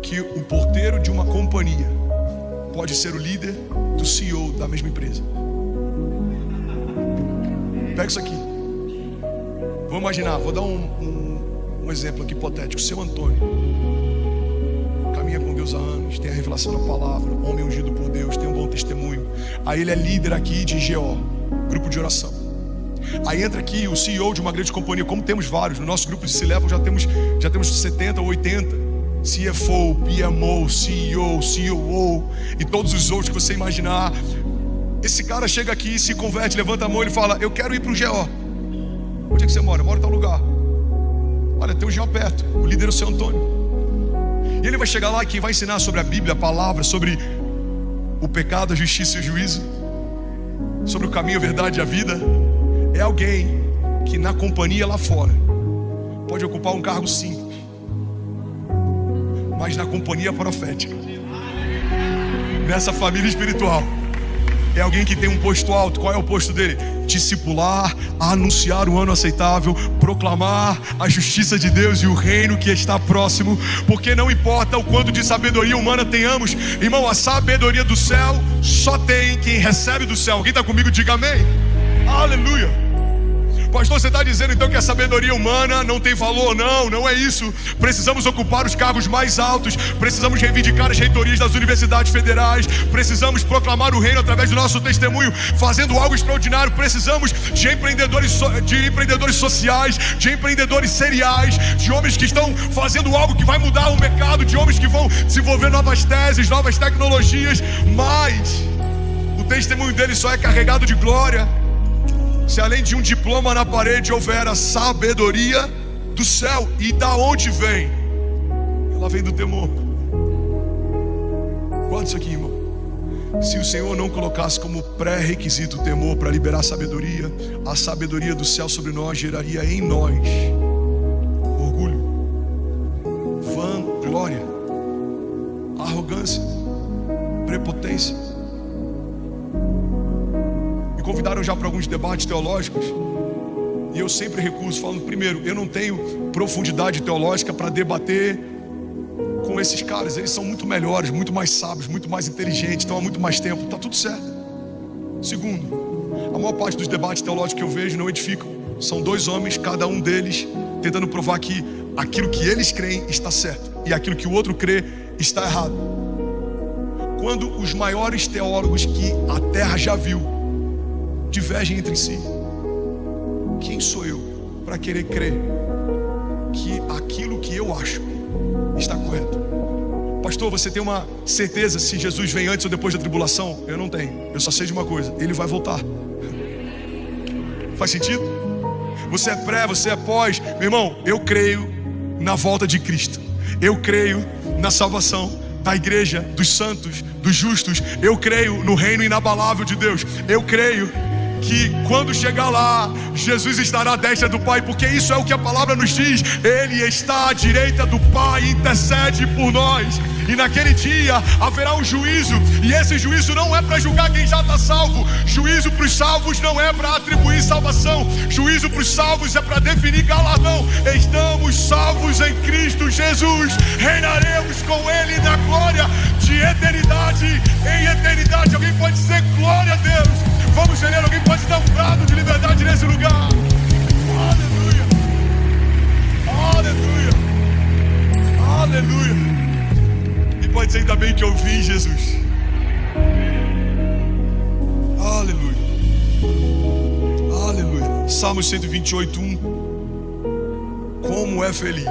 que o porteiro de uma companhia pode ser o líder do CEO da mesma empresa. Pega isso aqui. Vamos imaginar, vou dar um exemplo aqui hipotético. Seu Antônio caminha com Deus há anos, tem a revelação da palavra, homem ungido por Deus, tem um bom testemunho. Aí ele é líder aqui de GO, grupo de oração. Aí entra aqui o CEO de uma grande companhia, como temos vários. No nosso grupo de C-Level já temos 70 ou 80. CFO, PMO, CEO, COO e todos os outros que você imaginar. Esse cara chega aqui, se converte, levanta a mão e ele fala: eu quero ir para o GO. Onde é que você mora? Eu moro em tal lugar. Olha, tem um GO perto, o líder é o seu Antônio. E ele vai chegar lá, quem vai ensinar sobre a Bíblia, a palavra, sobre o pecado, a justiça e o juízo, sobre o caminho, a verdade e a vida, é alguém que na companhia lá fora pode ocupar um cargo simples, mas na companhia profética, nessa família espiritual, é alguém que tem um posto alto. Qual é o posto dele? Discipular, anunciar o ano aceitável, proclamar a justiça de Deus e o reino que está próximo. Porque não importa o quanto de sabedoria humana tenhamos, irmão, a sabedoria do céu só tem quem recebe do céu. Alguém está comigo? Diga amém. Aleluia. Pastor, você está dizendo então que a sabedoria humana não tem valor? Não, não é isso. Precisamos ocupar os cargos mais altos, precisamos reivindicar as reitorias das universidades federais, precisamos proclamar o reino através do nosso testemunho, fazendo algo extraordinário. Precisamos de empreendedores sociais, de empreendedores seriais, de homens que estão fazendo algo que vai mudar o mercado, de homens que vão desenvolver novas teses, novas tecnologias. Mas o testemunho deles só é carregado de glória se além de um diploma na parede houver a sabedoria do céu. E da onde vem? Ela vem do temor. Guarda isso aqui, irmão. Se o Senhor não colocasse como pré-requisito o temor para liberar sabedoria, a sabedoria do céu sobre nós geraria em nós orgulho, vanglória, arrogância, prepotência. Me convidaram já para alguns debates teológicos e eu sempre recuso, falando: primeiro, eu não tenho profundidade teológica para debater com esses caras. Eles são muito melhores, muito mais sábios, muito mais inteligentes, estão há muito mais tempo, está tudo certo. Segundo, a maior parte dos debates teológicos que eu vejo não edificam. São dois homens, cada um deles tentando provar que aquilo que eles creem está certo e aquilo que o outro crê está errado. Quando os maiores teólogos que a terra já viu divergem entre si, quem sou eu para querer crer que aquilo que eu acho está correto? Pastor, Pastor, você tem uma certeza se Jesus vem antes ou depois da tribulação? Eu não tenho. Eu só sei de uma coisa: Ele vai voltar. Faz sentido? Você é pré, você é pós. Meu irmão, eu creio na volta de Cristo. Eu creio na salvação da igreja, dos santos, dos justos. Eu creio no reino inabalável de Deus. Eu creio que quando chegar lá, Jesus estará à destra do Pai, porque isso é o que a palavra nos diz. Ele está à direita do Pai e intercede por nós. E naquele dia haverá um juízo, e esse juízo não é para julgar quem já está salvo. Juízo para os salvos não é para atribuir salvação. Juízo para os salvos é para definir galardão. Estamos salvos em Cristo Jesus. Reinaremos com Ele na glória de eternidade em eternidade. Alguém pode dizer glória a Deus? Vamos, Senhor, alguém pode dar um brado de liberdade nesse lugar? Aleluia, aleluia, aleluia. E pode dizer: ainda bem que eu vi Jesus. Aleluia, aleluia. Salmo 128:1. Como é feliz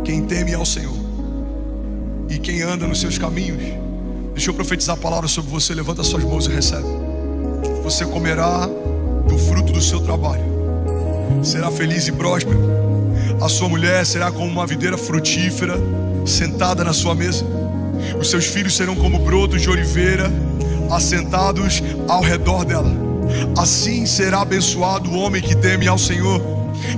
quem teme ao Senhor e quem anda nos seus caminhos. Deixa eu profetizar a palavra sobre você. Levanta suas mãos e recebe. Você comerá do fruto do seu trabalho, será feliz e próspero. A sua mulher será como uma videira frutífera sentada na sua mesa. Os seus filhos serão como brotos de oliveira assentados ao redor dela. Assim será abençoado o homem que teme ao Senhor.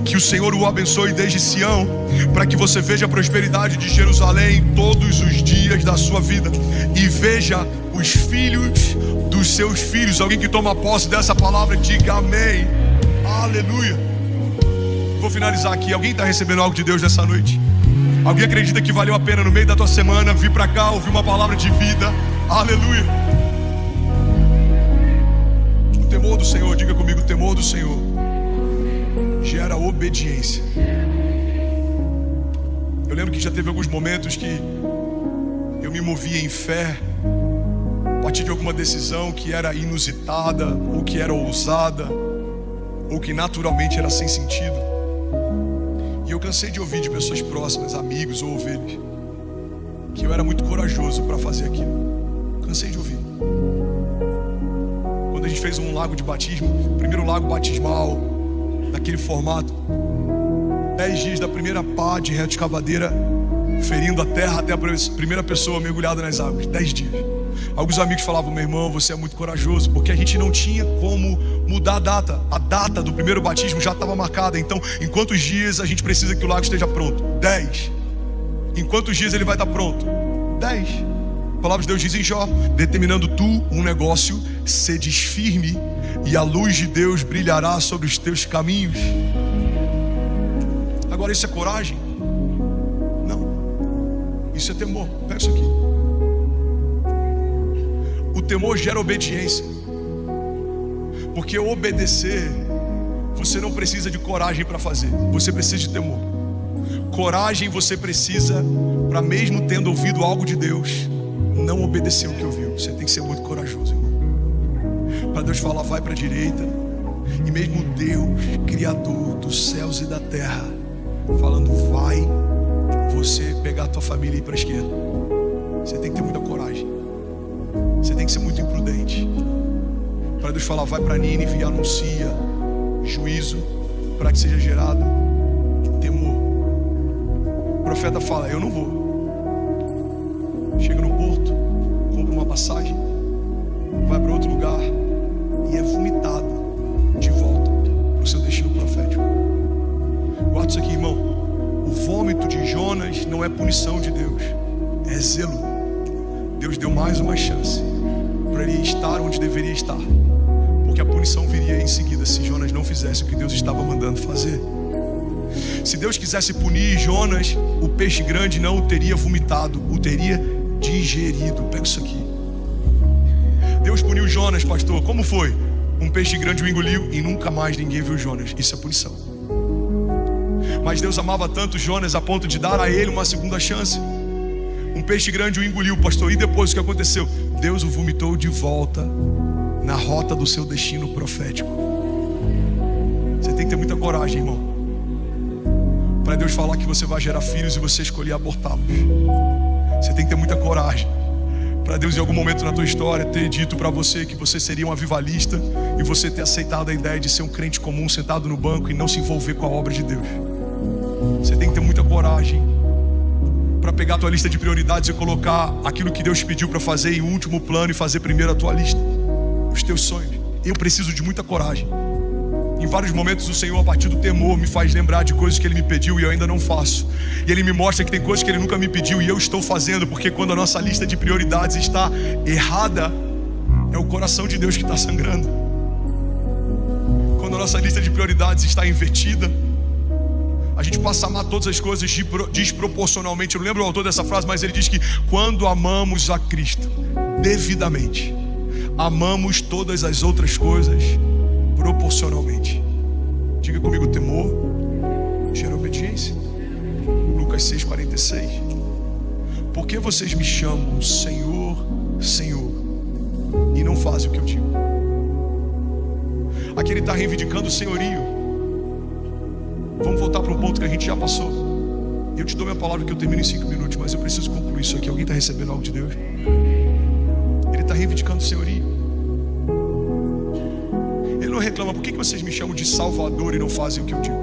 Que o Senhor o abençoe desde Sião, para que você veja a prosperidade de Jerusalém todos os dias da sua vida, e veja os filhos dos seus filhos. Alguém que toma posse dessa palavra, diga amém. Aleluia. Vou finalizar aqui. Alguém está recebendo algo de Deus nessa noite? Alguém acredita que valeu a pena no meio da tua semana vir para cá, ouvir uma palavra de vida? Aleluia. O temor do Senhor, diga comigo: o temor do Senhor gera obediência. Eu lembro que já teve alguns momentos que eu me movia em fé a partir de alguma decisão que era inusitada, ou que era ousada, ou que naturalmente era sem sentido. E eu cansei de ouvir de pessoas próximas, amigos ou ovelhas, que eu era muito corajoso para fazer aquilo. Cansei de ouvir. Quando a gente fez um lago de batismo, primeiro lago batismal daquele formato, 10 dias da primeira pá de retroescavadeira ferindo a terra até a primeira pessoa mergulhada nas águas. 10 dias. Alguns amigos falavam: meu irmão, você é muito corajoso, porque a gente não tinha como mudar a data. A data do primeiro batismo já estava marcada. Então, em quantos dias a gente precisa que o lago esteja pronto? 10. Em quantos dias ele vai estar pronto? 10. A palavra de Deus diz em Jó: determinando tu um negócio, sedes firme, e a luz de Deus brilhará sobre os teus caminhos. Agora, isso é coragem? Não. Isso é temor. Pega isso aqui. O temor gera obediência. Porque obedecer, você não precisa de coragem para fazer. Você precisa de temor. Coragem você precisa para, mesmo tendo ouvido algo de Deus, não obedecer o que ouviu. Você tem que ser muito corajoso, irmão. Para Deus falar: vai para a direita, e mesmo Deus, Criador dos céus e da terra, falando: vai, você pegar a tua família e ir para a esquerda. Você tem que ter muita coragem. Você tem que ser muito imprudente. Para Deus falar: vai para Nínive e anuncia juízo, para que seja gerado temor. O profeta fala: eu não vou. Chega no porto, compra uma passagem, vai para outro lugar e é vomitado de volta para o seu destino profético. Guarda isso aqui, irmão. O vômito de Jonas não é punição de Deus, é zelo. Deus deu mais uma chance para ele estar onde deveria estar, porque a punição viria em seguida se Jonas não fizesse o que Deus estava mandando fazer. Se Deus quisesse punir Jonas, o peixe grande não o teria vomitado, o teria digerido. Pega isso aqui. Deus puniu Jonas, pastor. Como foi? Um peixe grande o engoliu e nunca mais ninguém viu Jonas. Isso é punição. Mas Deus amava tanto Jonas a ponto de dar a ele uma segunda chance. Um peixe grande o engoliu, pastor. E depois o que aconteceu? Deus o vomitou de volta na rota do seu destino profético. Você tem que ter muita coragem, irmão, para Deus falar que você vai gerar filhos e você escolher abortá-los. Você tem que ter muita coragem para Deus em algum momento na tua história ter dito para você que você seria um avivalista e você ter aceitado a ideia de ser um crente comum sentado no banco e não se envolver com a obra de Deus. Você tem que ter muita coragem para pegar a tua lista de prioridades e colocar aquilo que Deus pediu para fazer em último plano e fazer primeiro a tua lista, os teus sonhos. Eu preciso de muita coragem. Em vários momentos o Senhor, a partir do temor, me faz lembrar de coisas que Ele me pediu e eu ainda não faço. E Ele me mostra que tem coisas que Ele nunca me pediu e eu estou fazendo, porque quando a nossa lista de prioridades está errada, é o coração de Deus que está sangrando. Quando a nossa lista de prioridades está invertida, a gente passa a amar todas as coisas desproporcionalmente. Eu não lembro o autor dessa frase, mas ele diz que quando amamos a Cristo devidamente, amamos todas as outras coisas proporcionalmente. Diga comigo: temor gera obediência. Lucas 6,46. Por que vocês me chamam Senhor, Senhor, e não fazem o que eu digo? Aqui ele está reivindicando o senhorio. Vamos voltar para um ponto que a gente já passou. Eu te dou minha palavra que eu termino em 5 minutos, mas eu preciso concluir isso aqui. Alguém está recebendo algo de Deus? Ele está reivindicando o senhorio. Ele não reclama: por que vocês me chamam de Salvador e não fazem o que eu digo?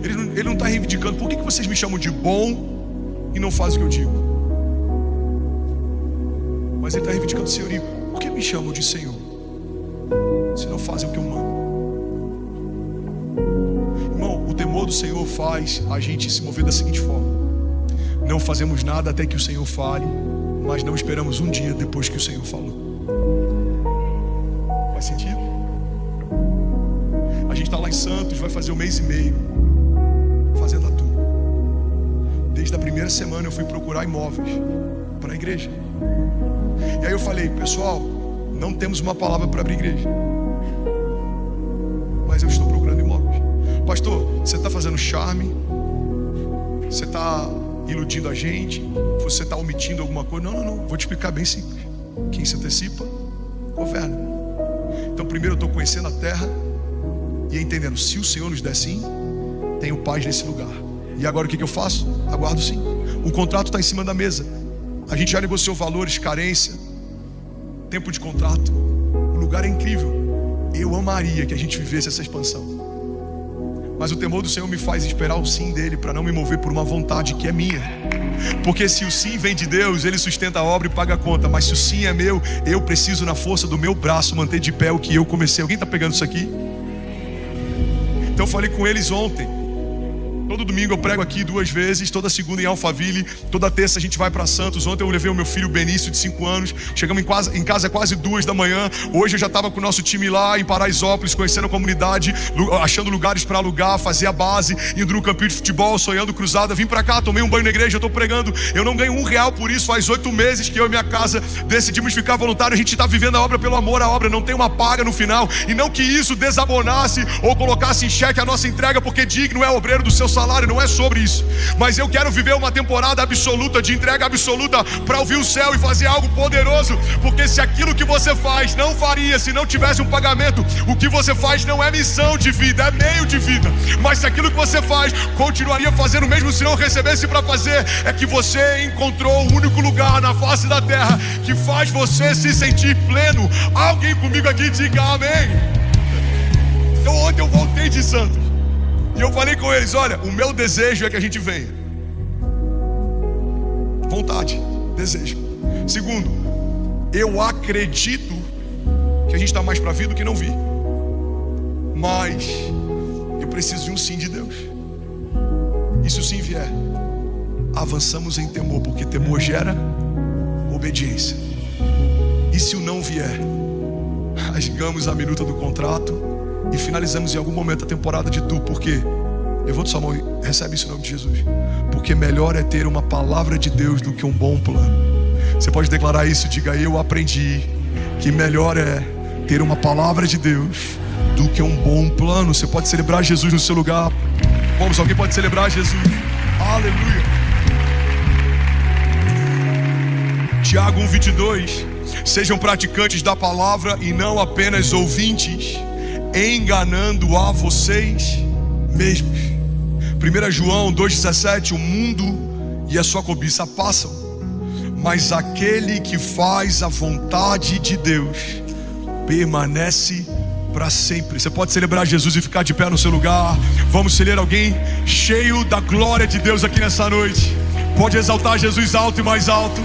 Ele não está reivindicando: por que vocês me chamam de bom e não fazem o que eu digo? Mas ele está reivindicando o senhorio. Por que me chamam de Senhor se não fazem o que eu mando? O temor do Senhor faz a gente se mover da seguinte forma: não fazemos nada até que o Senhor fale, mas não esperamos um dia depois que o Senhor falou. Faz sentido? A gente está lá em Santos, vai fazer 1 mês e meio fazendo a tour. Desde a primeira semana eu fui procurar imóveis para a igreja. E aí eu falei: pessoal, não temos uma palavra para abrir igreja, mas eu estou procurando imóveis. Pastor, você está fazendo charme? Você está iludindo a gente? Você está omitindo alguma coisa? Não, vou te explicar bem simples. Quem se antecipa, governa. Então primeiro eu estou conhecendo a terra e entendendo: se o Senhor nos der sim, tenho paz nesse lugar. E agora o que eu faço? Aguardo sim. O contrato está em cima da mesa. A gente já negociou valores, carência, tempo de contrato. O lugar é incrível. Eu amaria que a gente vivesse essa expansão. Mas o temor do Senhor me faz esperar o sim dele para não me mover por uma vontade que é minha. Porque se o sim vem de Deus, Ele sustenta a obra e paga a conta. Mas se o sim é meu, eu preciso na força do meu braço manter de pé o que eu comecei. Alguém está pegando isso aqui? Então eu falei com eles ontem. Todo domingo eu prego aqui 2 vezes, toda segunda em Alphaville, toda terça a gente vai para Santos. Ontem eu levei o meu filho Benício, de 5 anos. Chegamos em casa quase 2 da manhã. Hoje eu já estava com o nosso time lá em Paraisópolis, conhecendo a comunidade, achando lugares para alugar, fazer a base, indo no campinho de futebol, sonhando cruzada. Vim para cá, tomei um banho na igreja, eu estou pregando. Eu não ganho R$1 por isso. Faz 8 meses que eu e minha casa decidimos ficar voluntário. A gente está vivendo a obra pelo amor à obra, não tem uma paga no final. E não que isso desabonasse ou colocasse em xeque a nossa entrega, porque digno é o obreiro do seu salário. Não é sobre isso. Mas eu quero viver uma temporada absoluta, de entrega absoluta, para ouvir o céu e fazer algo poderoso. Porque se aquilo que você faz não faria se não tivesse um pagamento, o que você faz não é missão de vida, é meio de vida. Mas se aquilo que você faz continuaria fazendo mesmo se não recebesse para fazer, é que você encontrou o único lugar na face da terra que faz você se sentir pleno. Alguém comigo aqui diga amém. Então ontem eu voltei de Santos e eu falei com eles: olha, o meu desejo é que a gente venha. Vontade, desejo. Segundo, eu acredito que a gente está mais para vir do que não vir. Mas eu preciso de um sim de Deus. E se o sim vier, avançamos em temor, porque temor gera obediência. E se o não vier, rasgamos a minuta do contrato e finalizamos em algum momento a temporada de Tu. Por quê? Levanta sua mão e recebe isso em nome de Jesus. Porque melhor é ter uma palavra de Deus do que um bom plano. Você pode declarar isso? Diga: eu aprendi que melhor é ter uma palavra de Deus do que um bom plano. Você pode celebrar Jesus no seu lugar. Vamos, alguém pode celebrar Jesus? Aleluia. Tiago 1:22. Sejam praticantes da palavra e não apenas ouvintes, enganando a vocês mesmos. 1 João 2,17. O mundo e a sua cobiça passam, mas aquele que faz a vontade de Deus permanece para sempre. Você pode celebrar Jesus e ficar de pé no seu lugar. Vamos celebrar alguém cheio da glória de Deus aqui nessa noite. Pode exaltar Jesus alto e mais alto.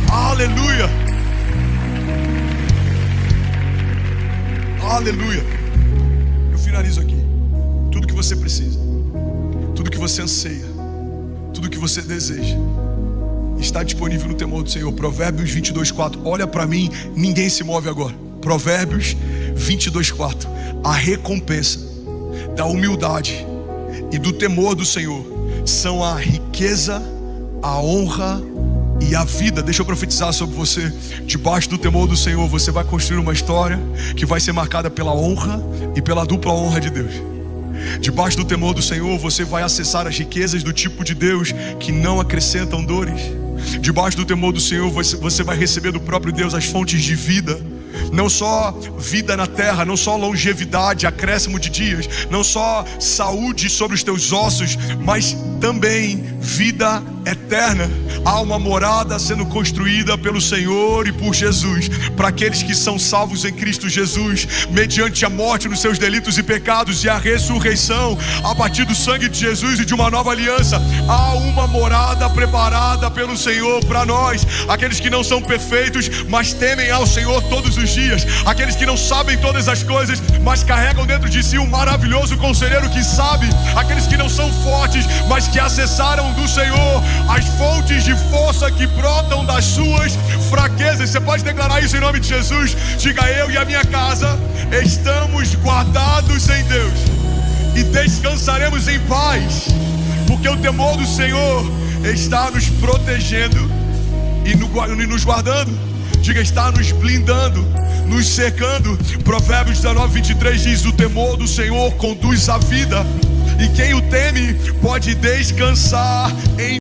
Aleluia. Aleluia. Eu finalizo aqui. Tudo que você precisa, tudo que você anseia, tudo que você deseja está disponível no temor do Senhor. Provérbios 22:4. Olha para mim, ninguém se move agora. Provérbios 22:4. A recompensa da humildade e do temor do Senhor são a riqueza, a honra e a vida. Deixa eu profetizar sobre você. Debaixo do temor do Senhor, você vai construir uma história que vai ser marcada pela honra e pela dupla honra de Deus. Debaixo do temor do Senhor, você vai acessar as riquezas do tipo de Deus que não acrescentam dores. Debaixo do temor do Senhor, você vai receber do próprio Deus as fontes de vida. Não só vida na terra, não só longevidade, acréscimo de dias, não só saúde sobre os teus ossos, mas também vida eterna. Há uma morada sendo construída pelo Senhor e por Jesus, para aqueles que são salvos em Cristo Jesus, mediante a morte nos seus delitos e pecados e a ressurreição a partir do sangue de Jesus e de uma nova aliança. Há uma morada preparada pelo Senhor para nós, aqueles que não são perfeitos, mas temem ao Senhor todos os dias, aqueles que não sabem todas as coisas, mas carregam dentro de si um maravilhoso conselheiro que sabe, aqueles que não são fortes, mas que acessaram do Senhor as fontes de força que brotam das suas fraquezas. Você pode declarar isso em nome de Jesus? Diga: eu e a minha casa estamos guardados em Deus e descansaremos em paz, porque o temor do Senhor está nos protegendo e nos guardando. Diga: está nos blindando, nos cercando. Provérbios 19:23 diz: o temor do Senhor conduz à vida, e quem o teme pode descansar em